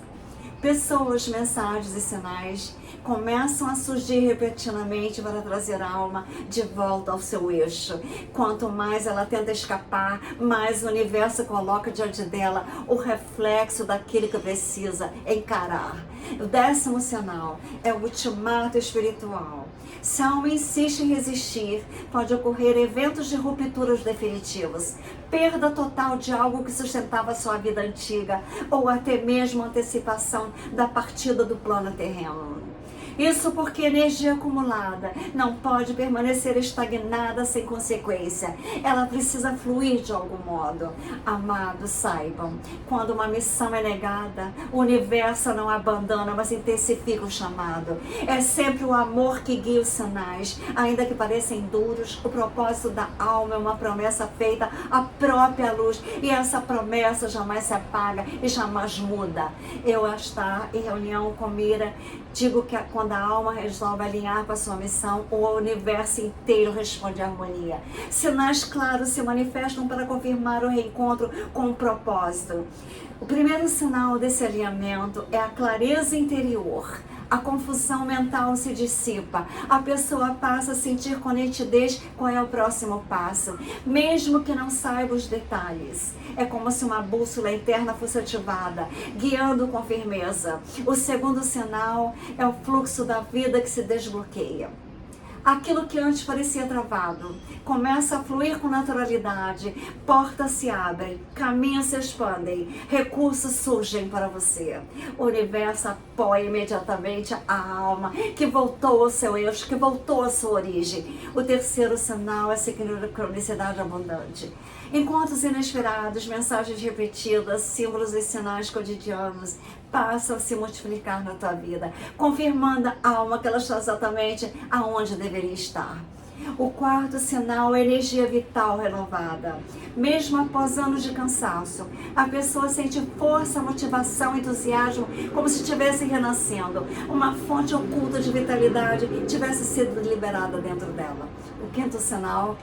Pessoas, mensagens e sinais começam a surgir repetidamente para trazer a alma de volta ao seu eixo. Quanto mais ela tenta escapar, mais o universo coloca diante dela o reflexo daquilo que precisa encarar. O 10º sinal é o ultimato espiritual. Se a alma insiste em resistir, pode ocorrer eventos de rupturas definitivas, perda total de algo que sustentava sua vida antiga, ou até mesmo antecipação da partida do plano terreno. Isso porque a energia acumulada não pode permanecer estagnada sem consequência. Ela precisa fluir de algum modo. Amados, saibam, quando uma missão é negada, o universo não abandona, mas intensifica o chamado. É sempre o amor que guia os sinais, ainda que pareçam duros. O propósito da alma é uma promessa feita à própria luz, e essa promessa jamais se apaga e jamais muda. Eu, a estar em reunião com Mira, digo que quando a alma resolve alinhar com a sua missão, o universo inteiro responde à harmonia. Sinais claros se manifestam para confirmar o reencontro com o propósito. O primeiro sinal desse alinhamento é a clareza interior. A confusão mental se dissipa, a pessoa passa a sentir com nitidez qual é o próximo passo, mesmo que não saiba os detalhes. É como se uma bússola interna fosse ativada, guiando com firmeza. O segundo sinal é o fluxo da vida que se desbloqueia. Aquilo que antes parecia travado começa a fluir com naturalidade, portas se abrem, caminhos se expandem, recursos surgem para você. O universo apoia imediatamente a alma que voltou ao seu eixo, que voltou à sua origem. O terceiro sinal é a sincronicidade abundante. Encontros inesperados, mensagens repetidas, símbolos e sinais cotidianos passam a se multiplicar na tua vida, confirmando a alma que ela está exatamente aonde deveria estar. O quarto sinal é a energia vital renovada. Mesmo após anos de cansaço, a pessoa sente força, motivação, entusiasmo, como se estivesse renascendo. Uma fonte oculta de vitalidade tivesse sido liberada dentro dela. O quinto sinal,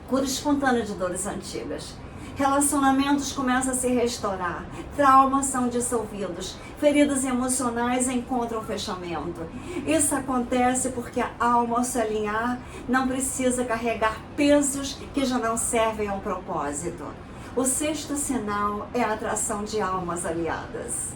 cura espontânea de dores antigas. Relacionamentos começam a se restaurar, traumas são dissolvidos, feridas emocionais encontram fechamento. Isso acontece porque a alma, ao se alinhar, não precisa carregar pesos que já não servem ao propósito. O sexto sinal é a atração de almas aliadas.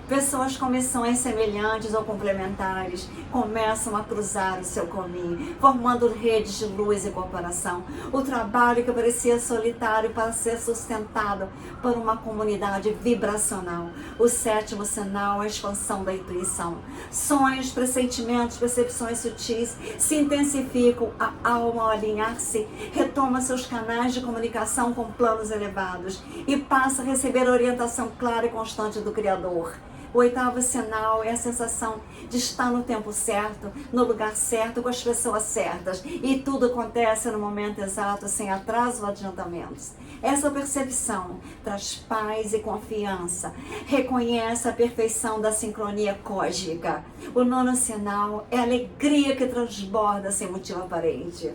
Pessoas com missões semelhantes ou complementares começam a cruzar o seu caminho, formando redes de luz e cooperação. O trabalho que parecia solitário para ser sustentado por uma comunidade vibracional. O sétimo sinal é a expansão da intuição. Sonhos, pressentimentos, percepções sutis se intensificam. A alma, ao alinhar-se, retoma seus canais de comunicação com planos elevados e passa a receber orientação clara e constante do Criador. O oitavo sinal é a sensação de estar no tempo certo, no lugar certo, com as pessoas certas. E tudo acontece no momento exato, sem atraso ou adiantamentos. Essa percepção traz paz e confiança. Reconhece a perfeição da sincronia cósmica. O nono sinal é a alegria que transborda sem motivo aparente.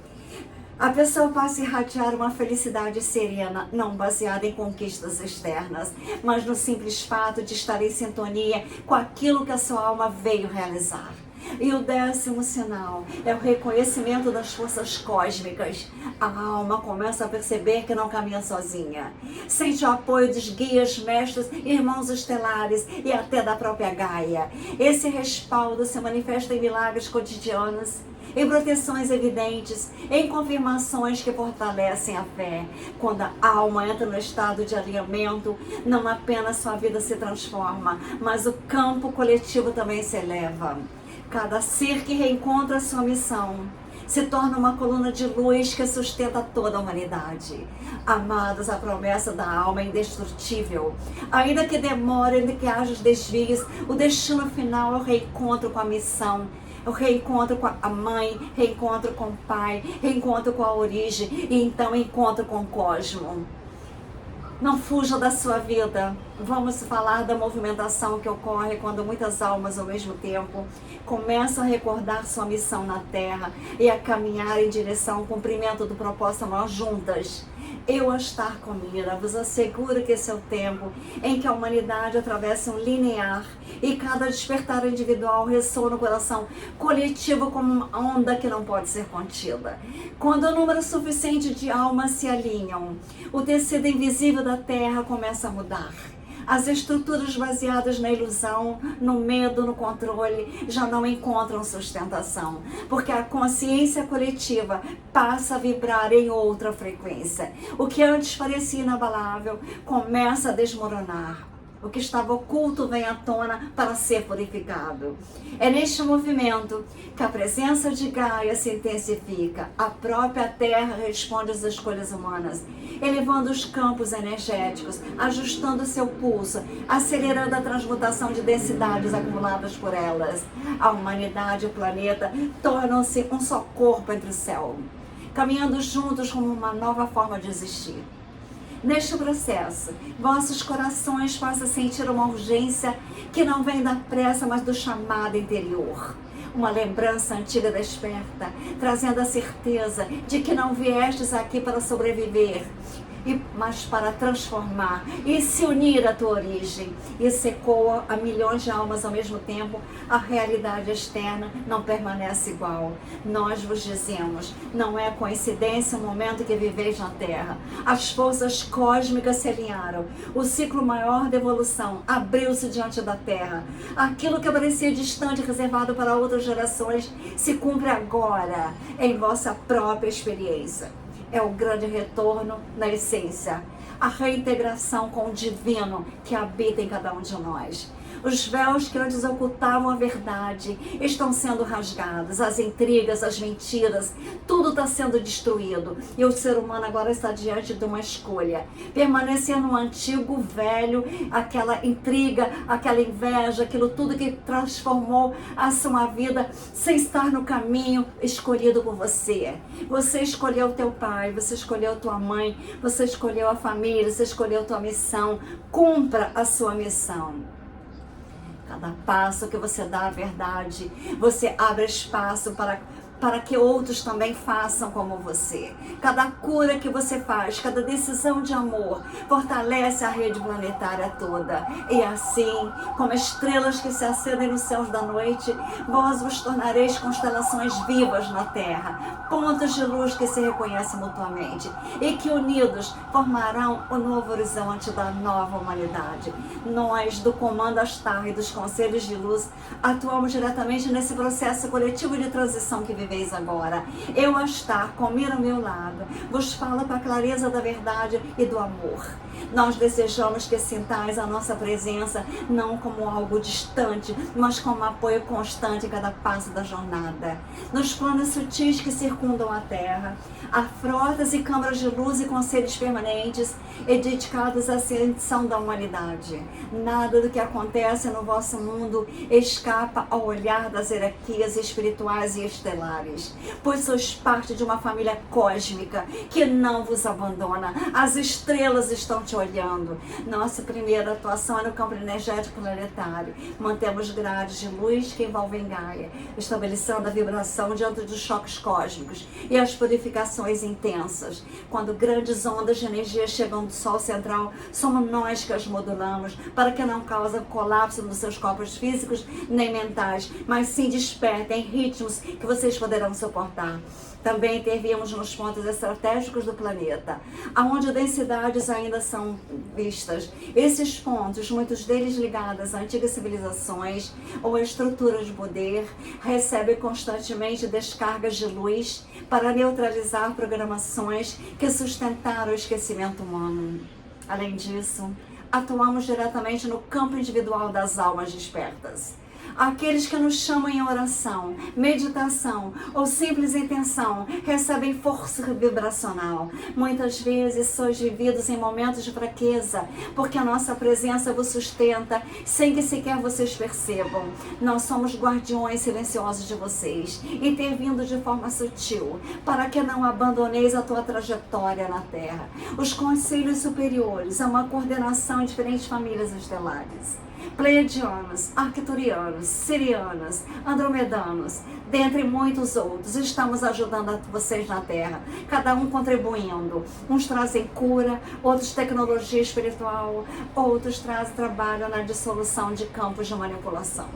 A pessoa passa a irradiar uma felicidade serena, não baseada em conquistas externas, mas no simples fato de estar em sintonia com aquilo que a sua alma veio realizar. E o décimo sinal é o reconhecimento das forças cósmicas. A alma começa a perceber que não caminha sozinha. Sente o apoio dos guias, mestres, irmãos estelares e até da própria Gaia. Esse respaldo se manifesta em milagres cotidianos, em proteções evidentes, em confirmações que fortalecem a fé. Quando a alma entra no estado de alinhamento, não apenas sua vida se transforma, mas o campo coletivo também se eleva. Cada ser que reencontra sua missão se torna uma coluna de luz que sustenta toda a humanidade. Amados, a promessa da alma é indestrutível. Ainda que demore, ainda que haja os desvios, o destino final é o reencontro com a missão. O reencontro com a mãe, reencontro com o pai, reencontro com a origem e então encontro com o cosmos. Não fuja da sua vida. Vamos falar da movimentação que ocorre quando muitas almas ao mesmo tempo começam a recordar sua missão na Terra e a caminhar em direção ao cumprimento do propósito maior juntas. Eu, a estar com Mira, vos asseguro que esse é o tempo em que a humanidade atravessa um linear e cada despertar individual ressoa no coração coletivo como uma onda que não pode ser contida. Quando o número suficiente de almas se alinham, o tecido invisível da Terra começa a mudar. As estruturas baseadas na ilusão, no medo, no controle, já não encontram sustentação, porque a consciência coletiva passa a vibrar em outra frequência. O que antes parecia inabalável começa a desmoronar. O que estava oculto vem à tona para ser purificado. É neste movimento que a presença de Gaia se intensifica. A própria Terra responde às escolhas humanas, elevando os campos energéticos, ajustando seu pulso, acelerando a transmutação de densidades acumuladas por elas. A humanidade e o planeta tornam-se um só corpo entre o céu, caminhando juntos como uma nova forma de existir. Neste processo, vossos corações possam sentir uma urgência que não vem da pressa, mas do chamado interior. Uma lembrança antiga desperta, trazendo a certeza de que não viestes aqui para sobreviver, mas para transformar e se unir à tua origem. Isso ecoa a milhões de almas ao mesmo tempo. A realidade externa não permanece igual. Nós vos dizemos, não é coincidência o momento que viveis na Terra. As forças cósmicas se alinharam. O ciclo maior da evolução abriu-se diante da Terra. Aquilo que parecia distante, reservado para outras gerações, se cumpre agora em vossa própria experiência. É o grande retorno na essência, a reintegração com o divino que habita em cada um de nós. Os véus que antes ocultavam a verdade estão sendo rasgados, as intrigas, as mentiras, tudo está sendo destruído. E o ser humano agora está diante de uma escolha. Permanecer no antigo, velho, aquela intriga, aquela inveja, aquilo tudo que transformou a sua vida sem estar no caminho escolhido por você. Você escolheu o teu pai, você escolheu tua mãe, você escolheu a família, você escolheu tua missão. Cumpra a sua missão. Cada passo que você dá à verdade, você abre espaço para que outros também façam como você. Cada cura que você faz, cada decisão de amor, fortalece a rede planetária toda. E assim, como estrelas que se acendem nos céus da noite, vós vos tornareis constelações vivas na Terra, pontos de luz que se reconhecem mutuamente e que unidos formarão o novo horizonte da nova humanidade. Nós, do Comando Astar e dos Conselhos de Luz, atuamos diretamente nesse processo coletivo de transição que vivemos agora. Eu, Astar, comer ao meu lado, vos falo com a clareza da verdade e do amor. Nós desejamos que sintais a nossa presença não como algo distante, mas como apoio constante em cada passo da jornada. Nos planos sutis que circundam a Terra, há frotas e câmaras de luz e conselhos permanentes e dedicados à ascensão da humanidade. Nada do que acontece no vosso mundo escapa ao olhar das hierarquias espirituais e estelares, pois sois parte de uma família cósmica que não vos abandona. As estrelas estão te olhando. Nossa primeira atuação é no campo energético planetário. Mantemos grades de luz que envolvem Gaia, estabelecendo a vibração diante dos choques cósmicos e as purificações intensas. Quando grandes ondas de energia chegam do Sol central, somos nós que as modulamos para que não causem colapso nos seus corpos físicos nem mentais, mas sim despertem ritmos que vocês poderão suportar. Também intervimos nos pontos estratégicos do planeta, onde densidades ainda são vistas. Esses pontos, muitos deles ligados a antigas civilizações ou a estruturas de poder, recebem constantemente descargas de luz para neutralizar programações que sustentaram o esquecimento humano. Além disso, atuamos diretamente no campo individual das almas despertas. Aqueles que nos chamam em oração, meditação ou simples intenção recebem força vibracional. Muitas vezes sois vividos em momentos de fraqueza, porque a nossa presença vos sustenta sem que sequer vocês percebam. Nós somos guardiões silenciosos de vocês, intervindo de forma sutil, para que não abandoneis a tua trajetória na Terra. Os conselhos superiores são uma coordenação em diferentes famílias estelares. Pleiadianos, arcturianos, sirianos, andromedanos, dentre muitos outros, estamos ajudando vocês na Terra, cada um contribuindo. Uns trazem cura, outros tecnologia espiritual, outros trazem trabalho na dissolução de campos de manipulação.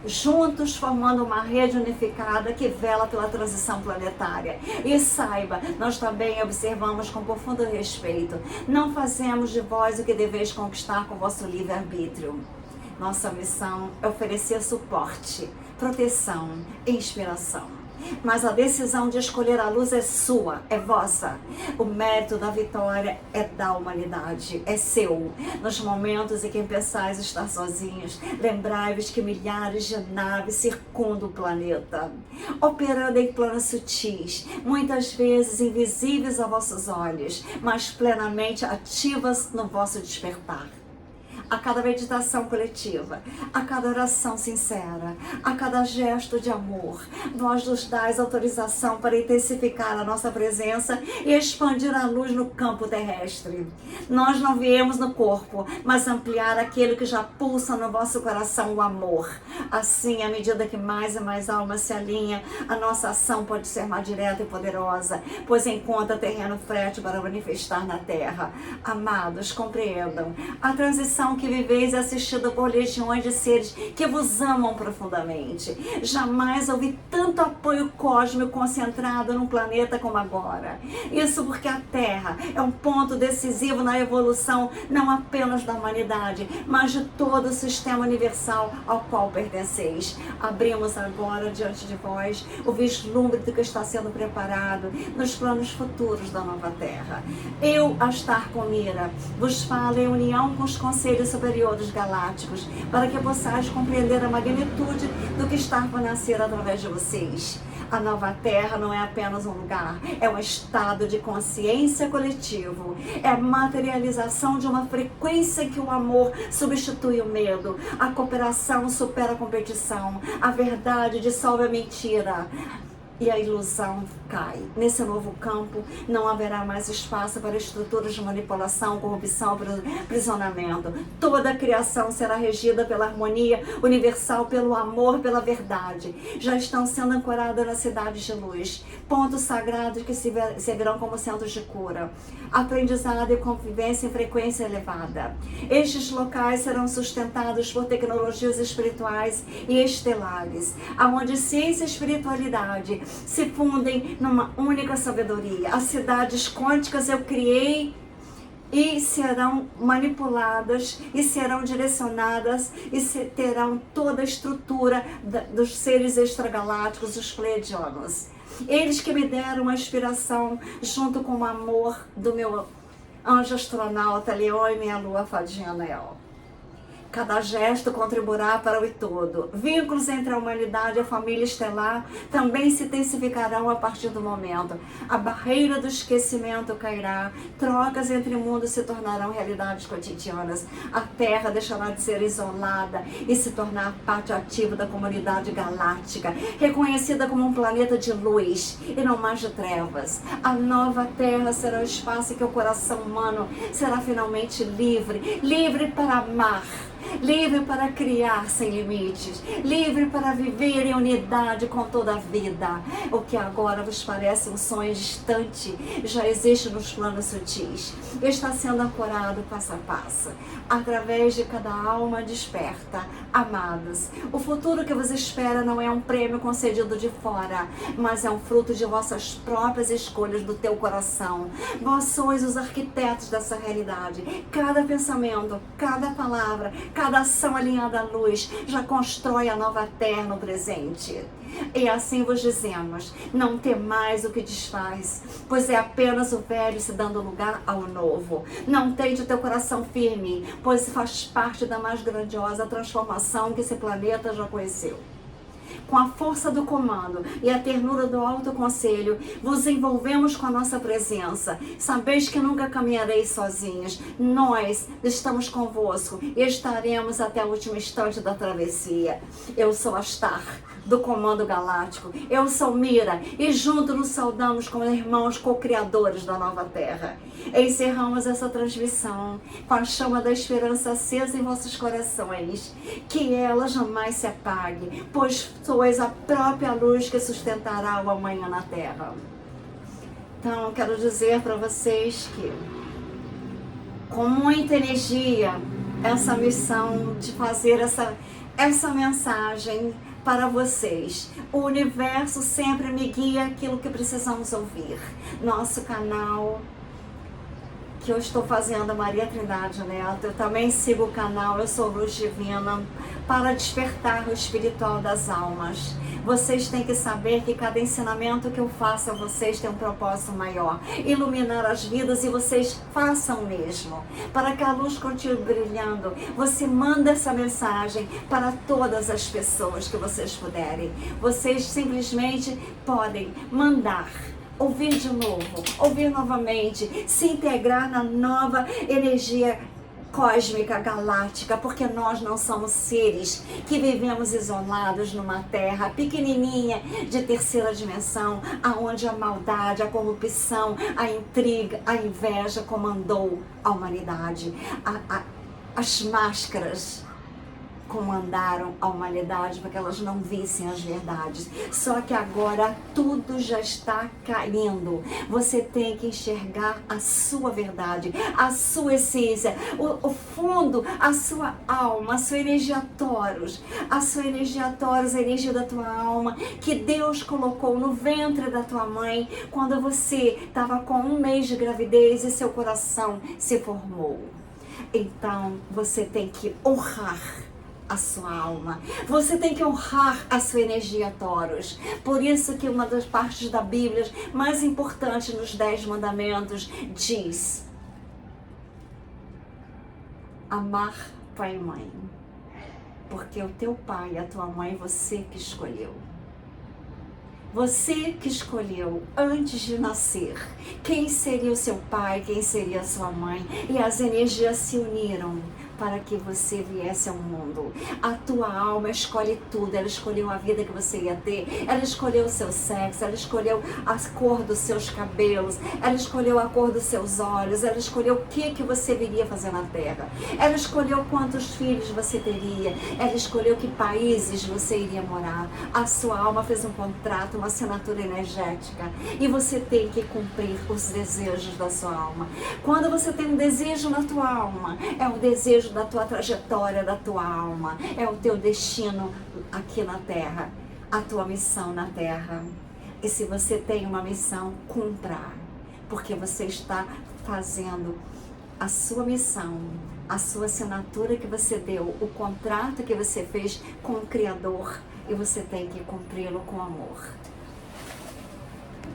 Juntos formando uma rede unificada que vela pela transição planetária. E saiba, nós também observamos com profundo respeito. Não fazemos de vós o que deveis conquistar com vosso livre-arbítrio. Nossa missão é oferecer suporte, proteção e inspiração. mas a decisão de escolher a luz é sua, é vossa. O mérito da vitória é da humanidade, é seu. Nos momentos em que pensais estar sozinhos, lembrai-vos que milhares de naves circundam o planeta, operando em planos sutis, muitas vezes invisíveis a vossos olhos, mas plenamente ativas no vosso despertar. A cada meditação coletiva, a cada oração sincera, a cada gesto de amor, vós nos dais autorização para intensificar a nossa presença e expandir a luz no campo terrestre. Nós não viemos no corpo, mas ampliar aquele que já pulsa no vosso coração, o amor. Assim, à medida que mais e mais almas se alinham, a nossa ação pode ser mais direta e poderosa, pois encontra terreno fértil para manifestar na terra. Amados, compreendam, a transição que viveis é assistida por legiões de seres que vos amam profundamente. Jamais houve tanto apoio cósmico concentrado num planeta como agora. Isso porque a Terra é um ponto decisivo na evolução não apenas da humanidade, mas de todo o sistema universal ao qual pertenceis. Abrimos agora diante de vós o vislumbre do que está sendo preparado nos planos futuros da nova Terra. Eu, Astar Comira, vos falo em união com os conselhos superiores galácticos, para que possais compreender a magnitude do que está por nascer através de vocês. A nova Terra não é apenas um lugar, é um estado de consciência coletivo, é a materialização de uma frequência que o amor substitui o medo, a cooperação supera a competição, a verdade dissolve a mentira e a ilusão cai. Nesse novo campo, não haverá mais espaço para estruturas de manipulação, corrupção, aprisionamento. Toda a criação será regida pela harmonia universal, pelo amor, pela verdade. Já estão sendo ancoradas nas cidades de luz, pontos sagrados que servirão como centros de cura, aprendizado e convivência em frequência elevada. Estes locais serão sustentados por tecnologias espirituais e estelares, aonde ciência e espiritualidade se fundem numa única sabedoria. As cidades quânticas eu criei e serão manipuladas e serão direcionadas e terão toda a estrutura dos seres extragalácticos, os pleiadianos. Eles que me deram a inspiração junto com o amor do meu anjo astronauta Leão e minha lua fadinha Neo. Cada gesto contribuirá para o todo. Vínculos entre a humanidade e a família estelar também se intensificarão a partir do momento. A barreira do esquecimento cairá, trocas entre mundos se tornarão realidades cotidianas. A Terra deixará de ser isolada e se tornar parte ativa da comunidade galáctica, reconhecida como um planeta de luz e não mais de trevas. A nova Terra será o espaço em que o coração humano será finalmente livre, livre para amar, livre para criar sem limites, livre para viver em unidade com toda a vida. O que agora vos parece um sonho distante, já existe nos planos sutis. Está sendo ancorado passo a passo, através de cada alma desperta. Amados, o futuro que vos espera não é um prêmio concedido de fora, mas é um fruto de vossas próprias escolhas do teu coração. Vós sois os arquitetos dessa realidade. Cada pensamento, cada palavra, cada ação alinhada à luz já constrói a nova terra no presente. E assim vos dizemos, não temais o que desfaz, pois é apenas o velho se dando lugar ao novo. Não tente o teu coração firme, pois faz parte da mais grandiosa transformação que esse planeta já conheceu. Com a força do comando e a ternura do alto conselho, vos envolvemos com a nossa presença. Sabeis que nunca caminhareis sozinhos. Nós estamos convosco e estaremos até o último instante da travessia. Eu sou Astar, do Comando Galáctico. Eu sou Mira e juntos nos saudamos como irmãos co-criadores da nova Terra. Encerramos essa transmissão com a chama da esperança acesa em vossos corações. Que ela jamais se apague, pois sois a própria luz que sustentará o amanhã na Terra. Então, quero dizer para vocês que, com muita energia, essa missão de fazer essa mensagem para vocês. O universo sempre me guia aquilo que precisamos ouvir. Nosso canal que eu estou fazendo Maria Trindade Neto. Eu também sigo o canal Eu Sou Luz Divina para despertar o espiritual das almas. Vocês têm que saber que cada ensinamento que eu faço a vocês tem um propósito maior. Iluminar as vidas, e vocês façam mesmo. Para que a luz continue brilhando, você manda essa mensagem para todas as pessoas que vocês puderem. Vocês simplesmente podem mandar, ouvir de novo, ouvir novamente, se integrar na nova energia cósmica, galáctica, porque nós não somos seres que vivemos isolados numa terra pequenininha de terceira dimensão, aonde a maldade, a corrupção, a intriga, a inveja comandou a humanidade. As máscaras comandaram a humanidade para que elas não vissem as verdades. Só que agora tudo já está caindo. Você tem que enxergar a sua verdade, a sua essência, o fundo, a sua alma, a sua energia Taurus, a sua energia Taurus, a energia da tua alma, que Deus colocou no ventre da tua mãe quando você estava com 1 mês de gravidez e seu coração se formou. Então você tem que honrar a sua alma. Você tem que honrar a sua energia Taurus. Por isso que uma das partes da Bíblia mais importante nos 10 mandamentos diz: amar pai e mãe. Porque o teu pai e a tua mãe, você que escolheu. Você que escolheu antes de nascer quem seria o seu pai, quem seria a sua mãe, e as energias se uniram para que você viesse ao mundo. A tua alma escolhe tudo. Ela escolheu a vida que você ia ter, ela escolheu o seu sexo, ela escolheu a cor dos seus cabelos, ela escolheu a cor dos seus olhos, ela escolheu o que você viria fazer na Terra, ela escolheu quantos filhos você teria, ela escolheu que países você iria morar. A sua alma fez um contrato, uma assinatura energética, e você tem que cumprir os desejos da sua alma. Quando você tem um desejo na tua alma, é um desejo da tua trajetória, da tua alma, é o teu destino aqui na Terra, a tua missão na Terra. E se você tem uma missão, cumpra, porque você está fazendo a sua missão, a sua assinatura que você deu, o contrato que você fez com o Criador, e você tem que cumpri-lo com amor.